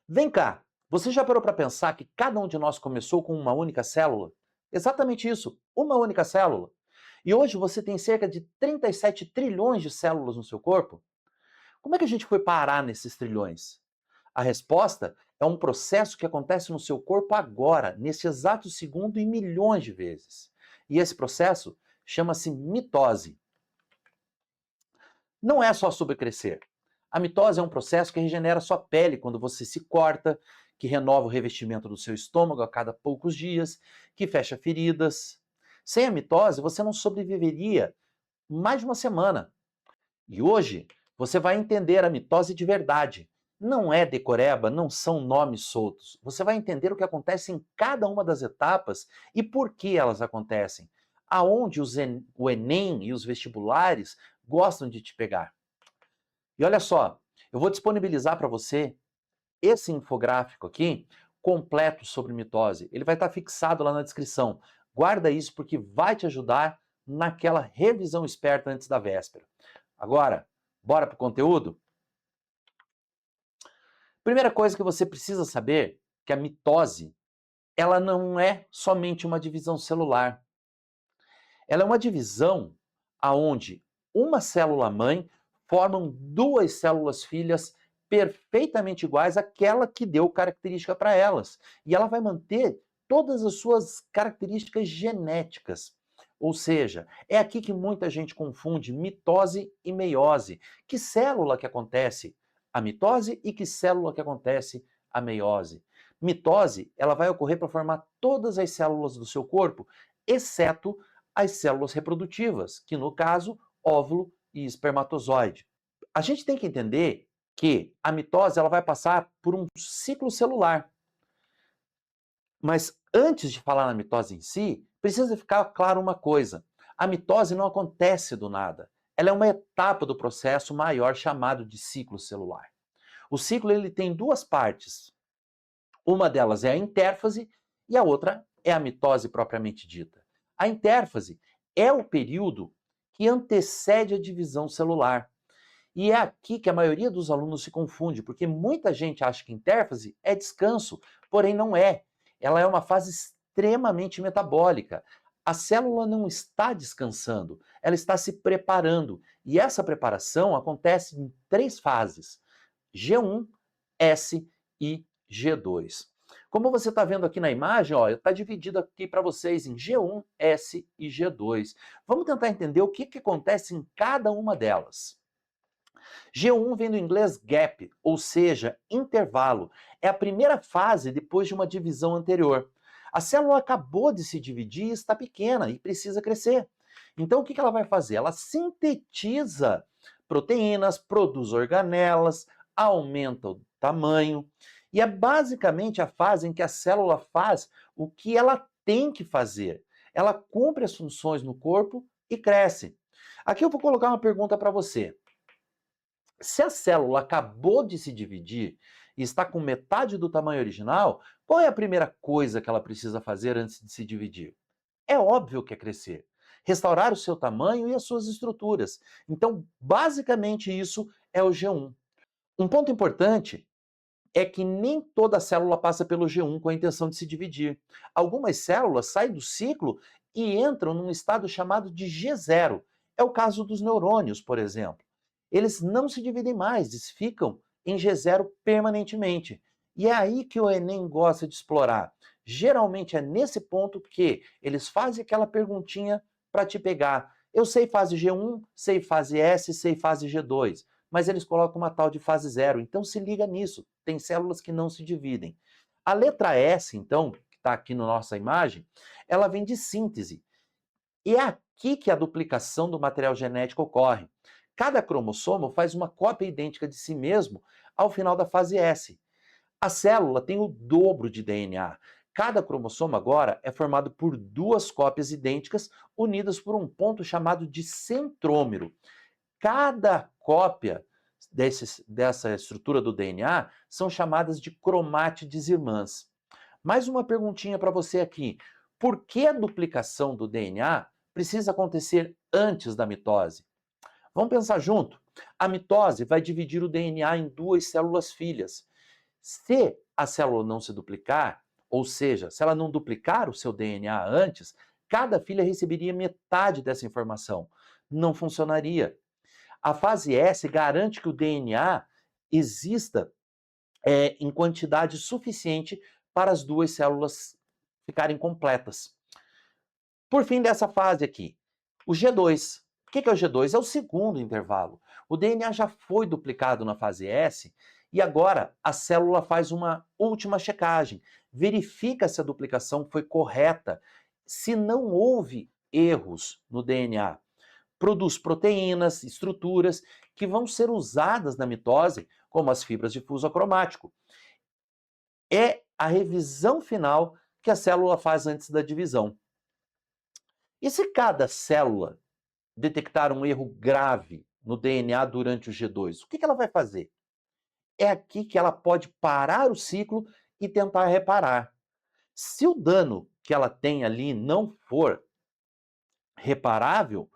Vem cá, você já parou para pensar que cada um de nós começou com uma única célula? Exatamente isso, uma única célula. E hoje você tem cerca de 37 trilhões de células no seu corpo? Como é que a gente foi parar nesses trilhões? A resposta é um processo que acontece no seu corpo agora, nesse exato segundo e milhões de vezes. E esse processo chama-se mitose. Não é só sobre crescer. A mitose é um processo que regenera sua pele quando você se corta, que renova o revestimento do seu estômago a cada poucos dias, que fecha feridas. Sem a mitose, você não sobreviveria mais de uma semana. E hoje, você vai entender a mitose de verdade. Não é decoreba, não são nomes soltos. Você vai entender o que acontece em cada uma das etapas e por que elas acontecem. Aonde o Enem e os vestibulares gostam de te pegar. E olha só, eu vou disponibilizar para você esse infográfico aqui, completo sobre mitose. Ele vai estar fixado lá na descrição. Guarda isso porque vai te ajudar naquela revisão esperta antes da véspera. Agora, bora para o conteúdo? Primeira coisa que você precisa saber que a mitose, ela não é somente uma divisão celular. Ela é uma divisão aonde uma célula mãe formam duas células filhas perfeitamente iguais àquela que deu característica para elas. E ela vai manter todas as suas características genéticas. Ou seja, é aqui que muita gente confunde mitose e meiose. Que célula que acontece a mitose e que célula que acontece a meiose? Mitose, ela vai ocorrer para formar todas as células do seu corpo, exceto as células reprodutivas, que no caso, óvulo e espermatozoide. A gente tem que entender que a mitose ela vai passar por um ciclo celular. Mas antes de falar na mitose em si, precisa ficar claro uma coisa. A mitose não acontece do nada. Ela é uma etapa do processo maior chamado de ciclo celular. O ciclo ele tem duas partes. Uma delas é a intérfase e a outra é a mitose propriamente dita. A intérfase é o período que antecede a divisão celular. E é aqui que a maioria dos alunos se confunde, porque muita gente acha que intérfase é descanso, porém não é. Ela é uma fase extremamente metabólica. A célula não está descansando, ela está se preparando. E essa preparação acontece em três fases: G1, S e G2. Como você está vendo aqui na imagem, está dividido aqui para vocês em G1, S e G2. Vamos tentar entender o que acontece em cada uma delas. G1 vem do inglês gap, ou seja, intervalo. É a primeira fase depois de uma divisão anterior. A célula acabou de se dividir e está pequena e precisa crescer. Então o que ela vai fazer? Ela sintetiza proteínas, produz organelas, aumenta o tamanho. E é basicamente a fase em que a célula faz o que ela tem que fazer. Ela cumpre as funções no corpo e cresce. Aqui eu vou colocar uma pergunta para você. Se a célula acabou de se dividir e está com metade do tamanho original, qual é a primeira coisa que ela precisa fazer antes de se dividir? É óbvio que é crescer, restaurar o seu tamanho e as suas estruturas. Então, basicamente, isso é o G1. Um ponto importante é que nem toda célula passa pelo G1 com a intenção de se dividir. Algumas células saem do ciclo e entram num estado chamado de G0. É o caso dos neurônios, por exemplo. Eles não se dividem mais, eles ficam em G0 permanentemente. E é aí que o Enem gosta de explorar. Geralmente é nesse ponto que eles fazem aquela perguntinha para te pegar. Eu sei fase G1, sei fase S, sei fase G2, mas eles colocam uma tal de fase zero. Então se liga nisso, tem células que não se dividem. A letra S, então, que está aqui na nossa imagem, ela vem de síntese. E é aqui que a duplicação do material genético ocorre. Cada cromossomo faz uma cópia idêntica de si mesmo ao final da fase S. A célula tem o dobro de DNA. Cada cromossomo agora é formado por duas cópias idênticas unidas por um ponto chamado de centrômero. Cada cópia dessa estrutura do DNA são chamadas de cromátides irmãs. Mais uma perguntinha para você aqui. Por que a duplicação do DNA precisa acontecer antes da mitose? Vamos pensar junto? A mitose vai dividir o DNA em duas células filhas. Se a célula não se duplicar, ou seja, se ela não duplicar o seu DNA antes, cada filha receberia metade dessa informação. Não funcionaria. A fase S garante que o DNA exista em quantidade suficiente para as duas células ficarem completas. Por fim dessa fase aqui, o G2. O que é o G2? É o segundo intervalo. O DNA já foi duplicado na fase S e agora a célula faz uma última checagem, verifica se a duplicação foi correta, se não houve erros no DNA. Produz proteínas, estruturas que vão ser usadas na mitose, como as fibras de fuso acromático. É a revisão final que a célula faz antes da divisão. E se cada célula detectar um erro grave no DNA durante o G2, o que ela vai fazer? É aqui que ela pode parar o ciclo e tentar reparar. Se o dano que ela tem ali não for reparável,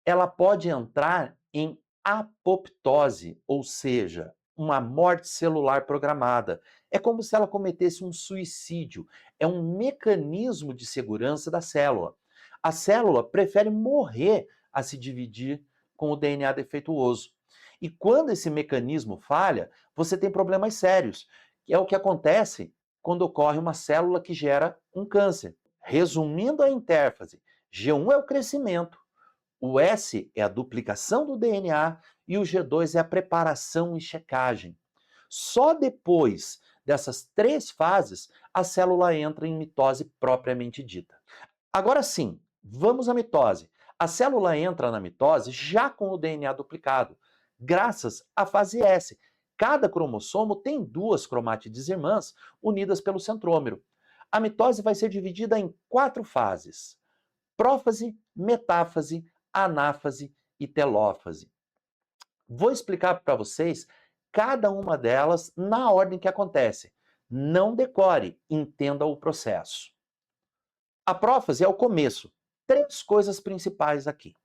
ela pode entrar em apoptose, ou seja, uma morte celular programada. É como se ela cometesse um suicídio. É um mecanismo de segurança da célula. A célula prefere morrer a se dividir com o DNA defeituoso. E quando esse mecanismo falha, você tem problemas sérios, que é o que acontece quando ocorre uma célula que gera um câncer. Resumindo a intérfase, G1 é o crescimento, o S é a duplicação do DNA e o G2 é a preparação e checagem. Só depois dessas três fases, a célula entra em mitose propriamente dita. Agora sim, vamos à mitose. A célula entra na mitose já com o DNA duplicado, graças à fase S. Cada cromossomo tem duas cromátides irmãs unidas pelo centrômero. A mitose vai ser dividida em 4 fases: prófase, metáfase, anáfase e telófase. Vou explicar para vocês cada uma delas na ordem que acontece. Não decore, entenda o processo. A prófase é o começo. 3 coisas principais aqui.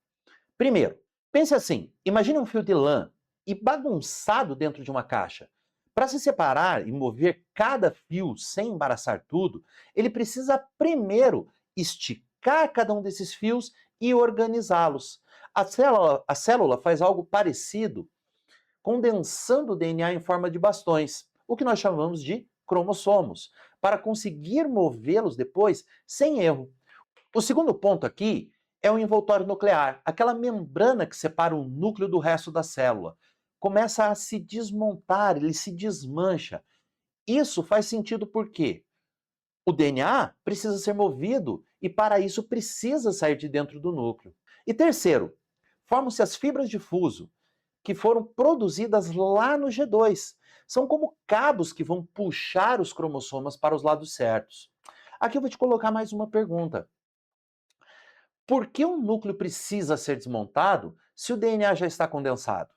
Primeiro, pense assim, imagine um fio de lã e bagunçado dentro de uma caixa. Para se separar e mover cada fio sem embaraçar tudo, ele precisa primeiro esticar cada um desses fios e organizá-los. A célula faz algo parecido, condensando o DNA em forma de bastões, o que nós chamamos de cromossomos, para conseguir movê-los depois sem erro. O segundo ponto aqui é o envoltório nuclear, aquela membrana que separa o núcleo do resto da célula. Começa a se desmontar, ele se desmancha. Isso faz sentido porque o DNA precisa ser movido e para isso precisa sair de dentro do núcleo. E terceiro, formam-se as fibras de fuso, que foram produzidas lá no G2. São como cabos que vão puxar os cromossomas para os lados certos. Aqui eu vou te colocar mais uma pergunta. Por que um núcleo precisa ser desmontado se o DNA já está condensado?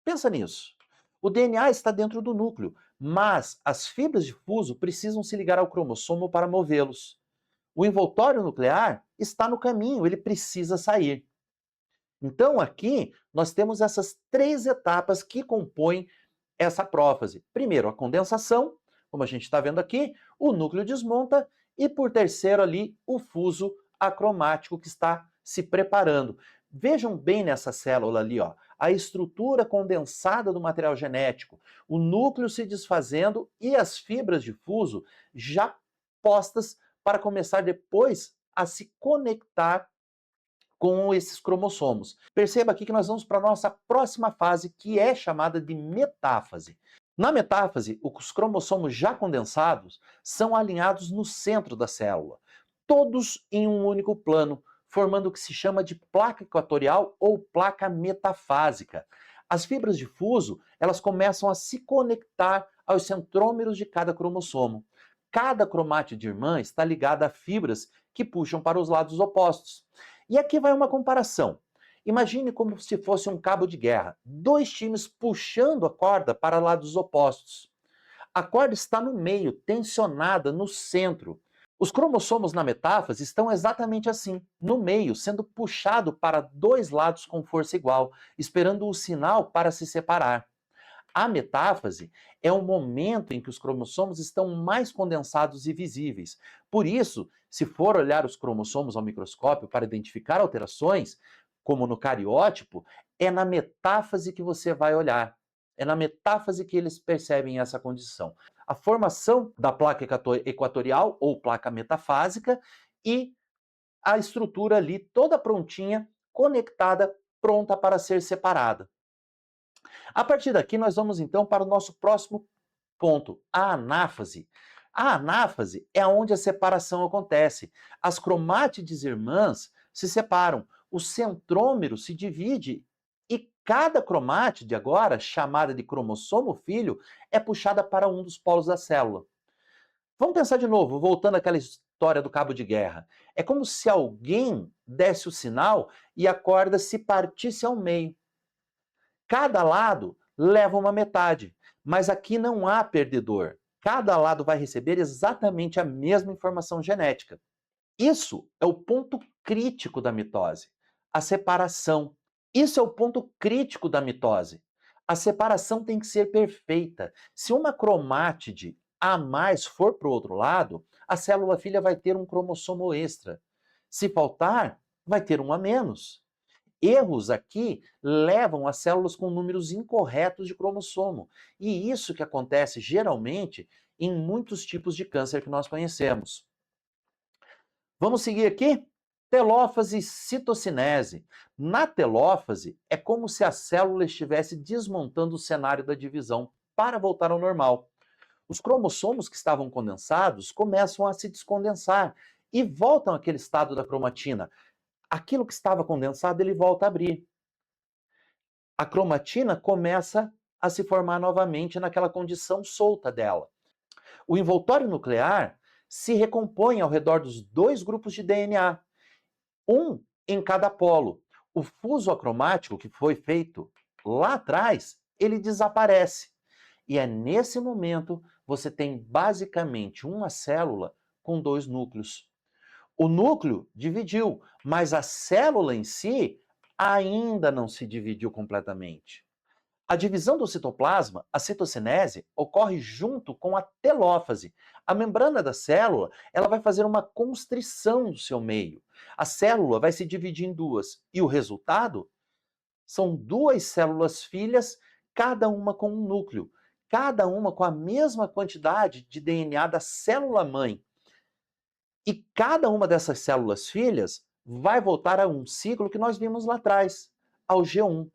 Pensa nisso. O DNA está dentro do núcleo, mas as fibras de fuso precisam se ligar ao cromossomo para movê-los. O envoltório nuclear está no caminho, ele precisa sair. Então, aqui, nós temos essas 3 etapas que compõem essa prófase. Primeiro, a condensação, como a gente está vendo aqui, o núcleo desmonta, e por terceiro ali, o fuso acromático que está se preparando. Vejam bem nessa célula ali, ó, a estrutura condensada do material genético, o núcleo se desfazendo e as fibras de fuso já postas para começar depois a se conectar com esses cromossomos. Perceba aqui que nós vamos para a nossa próxima fase, que é chamada de metáfase. Na metáfase, os cromossomos já condensados são alinhados no centro da célula, todos em um único plano, formando o que se chama de placa equatorial ou placa metafásica. As fibras de fuso, elas começam a se conectar aos centrômeros de cada cromossomo. Cada cromátide irmã está ligada a fibras que puxam para os lados opostos. E aqui vai uma comparação. Imagine como se fosse um cabo de guerra, 2 times puxando a corda para lados opostos. A corda está no meio, tensionada no centro. Os cromossomos na metáfase estão exatamente assim, no meio, sendo puxado para 2 lados com força igual, esperando o sinal para se separar. A metáfase é o momento em que os cromossomos estão mais condensados e visíveis. Por isso, se for olhar os cromossomos ao microscópio para identificar alterações, como no cariótipo, é na metáfase que você vai olhar. É na metáfase que eles percebem essa condição. A formação da placa equatorial ou placa metafásica e a estrutura ali toda prontinha, conectada, pronta para ser separada. A partir daqui, nós vamos então para o nosso próximo ponto, a anáfase. A anáfase é onde a separação acontece. As cromátides irmãs se separam, o centrômero se divide e cada cromátide agora, chamada de cromossomo filho, é puxada para um dos polos da célula. Vamos pensar de novo, voltando àquela história do cabo de guerra. É como se alguém desse o sinal e a corda se partisse ao meio. Cada lado leva uma metade, mas aqui não há perdedor. Cada lado vai receber exatamente a mesma informação genética. Isso é o ponto crítico da mitose, a separação. Isso é o ponto crítico da mitose. A separação tem que ser perfeita. Se uma cromátide a mais for para o outro lado, a célula filha vai ter um cromossomo extra. Se faltar, vai ter um a menos. Erros aqui levam as células com números incorretos de cromossomo. E isso que acontece geralmente em muitos tipos de câncer que nós conhecemos. Vamos seguir aqui? Telófase e citocinese. Na telófase, é como se a célula estivesse desmontando o cenário da divisão para voltar ao normal. Os cromossomos que estavam condensados começam a se descondensar e voltam àquele estado da cromatina. Aquilo que estava condensado, ele volta a abrir. A cromatina começa a se formar novamente naquela condição solta dela. O envoltório nuclear se recompõe ao redor dos dois grupos de DNA, um em cada polo. O fuso acromático que foi feito lá atrás, ele desaparece. E é nesse momento você tem basicamente uma célula com dois núcleos. O núcleo dividiu, mas a célula em si ainda não se dividiu completamente. A divisão do citoplasma, a citocinese, ocorre junto com a telófase. A membrana da célula, ela vai fazer uma constrição do seu meio. A célula vai se dividir em duas e o resultado são duas células filhas, cada uma com um núcleo, cada uma com a mesma quantidade de DNA da célula mãe. E cada uma dessas células filhas vai voltar a um ciclo que nós vimos lá atrás, ao G1,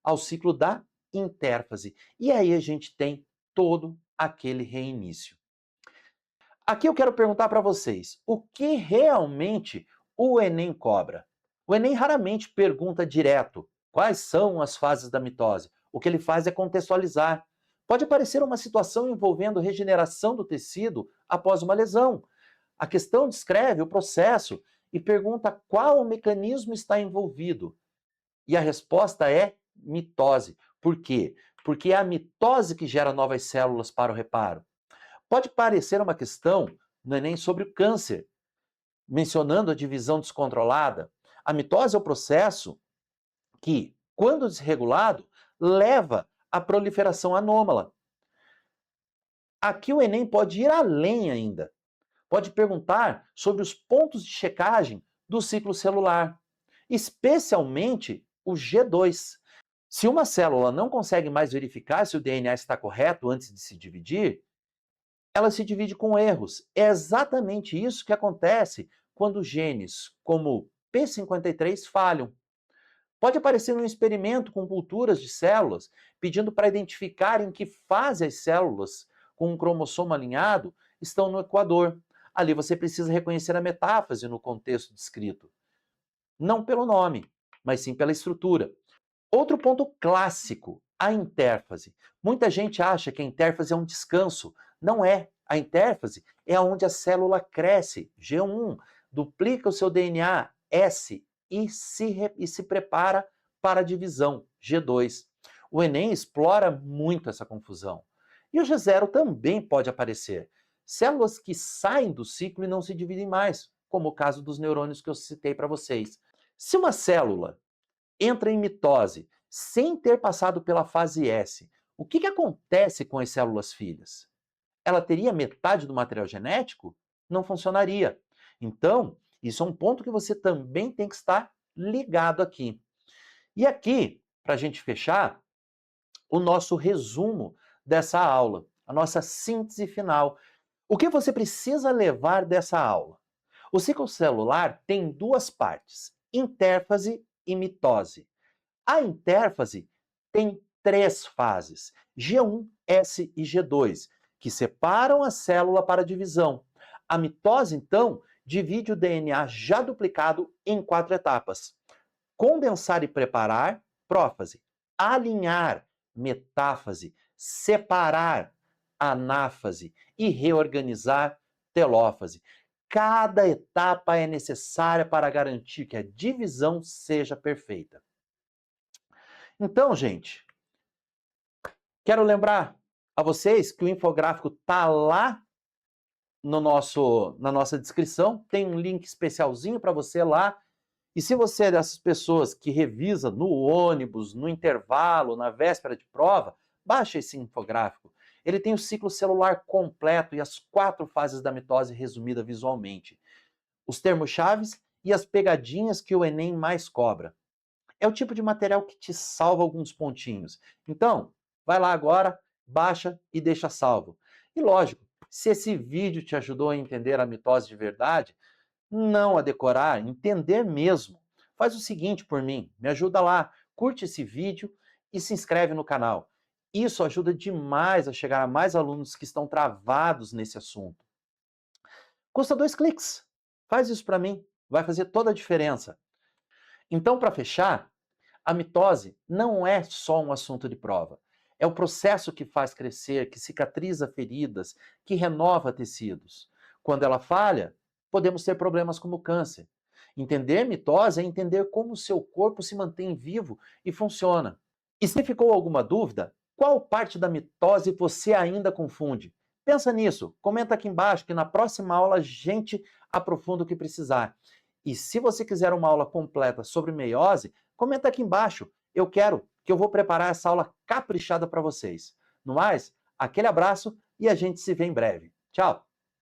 ao ciclo da intérfase. E aí a gente tem todo aquele reinício. Aqui eu quero perguntar para vocês, o que realmente o Enem cobra? O Enem raramente pergunta direto quais são as fases da mitose. O que ele faz é contextualizar. Pode aparecer uma situação envolvendo regeneração do tecido após uma lesão. A questão descreve o processo e pergunta qual o mecanismo está envolvido. E a resposta é mitose. Por quê? Porque é a mitose que gera novas células para o reparo. Pode parecer uma questão no Enem sobre o câncer, mencionando a divisão descontrolada. A mitose é o processo que, quando desregulado, leva à proliferação anômala. Aqui o Enem pode ir além ainda. Pode perguntar sobre os pontos de checagem do ciclo celular, especialmente o G2. Se uma célula não consegue mais verificar se o DNA está correto antes de se dividir, ela se divide com erros. É exatamente isso que acontece quando genes como P53 falham. Pode aparecer um experimento com culturas de células pedindo para identificar em que fase as células com um cromossomo alinhado estão no equador. Ali você precisa reconhecer a metáfase no contexto descrito. Não pelo nome, mas sim pela estrutura. Outro ponto clássico, a intérfase. Muita gente acha que a intérfase é um descanso. Não é. A intérfase é onde a célula cresce, G1, duplica o seu DNA, S, e se prepara para a divisão, G2. O Enem explora muito essa confusão. E o G0 também pode aparecer. Células que saem do ciclo e não se dividem mais, como o caso dos neurônios que eu citei para vocês. Se uma célula entra em mitose sem ter passado pela fase S, O que acontece com as células filhas? Ela teria metade do material genético? Não funcionaria. Então, isso é um ponto que você também tem que estar ligado aqui. E aqui, para a gente fechar, o nosso resumo dessa aula, a nossa síntese final. O que você precisa levar dessa aula? O ciclo celular tem duas partes, intérfase e mitose. A intérfase tem três fases, G1, S e G2, que separam a célula para divisão. A mitose, então, divide o DNA já duplicado em 4 etapas. Condensar e preparar, prófase. Alinhar, metáfase. Separar, anáfase. E reorganizar, telófase. Cada etapa é necessária para garantir que a divisão seja perfeita. Então, gente, quero lembrar a vocês que o infográfico está lá no na nossa descrição, tem um link especialzinho para você lá. E se você é dessas pessoas que revisa no ônibus, no intervalo, na véspera de prova, baixa esse infográfico. Ele tem o ciclo celular completo e as 4 fases da mitose resumida visualmente. Os termos-chaves e as pegadinhas que o Enem mais cobra. É o tipo de material que te salva alguns pontinhos. Então, vai lá agora, baixa e deixa salvo. E lógico, se esse vídeo te ajudou a entender a mitose de verdade, não a decorar, entender mesmo. Faz o seguinte por mim, me ajuda lá, curte esse vídeo e se inscreve no canal. Isso ajuda demais a chegar a mais alunos que estão travados nesse assunto. Custa 2 cliques. Faz isso para mim, vai fazer toda a diferença. Então, para fechar, a mitose não é só um assunto de prova. É o processo que faz crescer, que cicatriza feridas, que renova tecidos. Quando ela falha, podemos ter problemas como câncer. Entender mitose é entender como o seu corpo se mantém vivo e funciona. E se ficou alguma dúvida, qual parte da mitose você ainda confunde? Pensa nisso, comenta aqui embaixo que na próxima aula a gente aprofunda o que precisar. E se você quiser uma aula completa sobre meiose, comenta aqui embaixo. Eu vou preparar essa aula caprichada para vocês. No mais, aquele abraço e a gente se vê em breve. Tchau!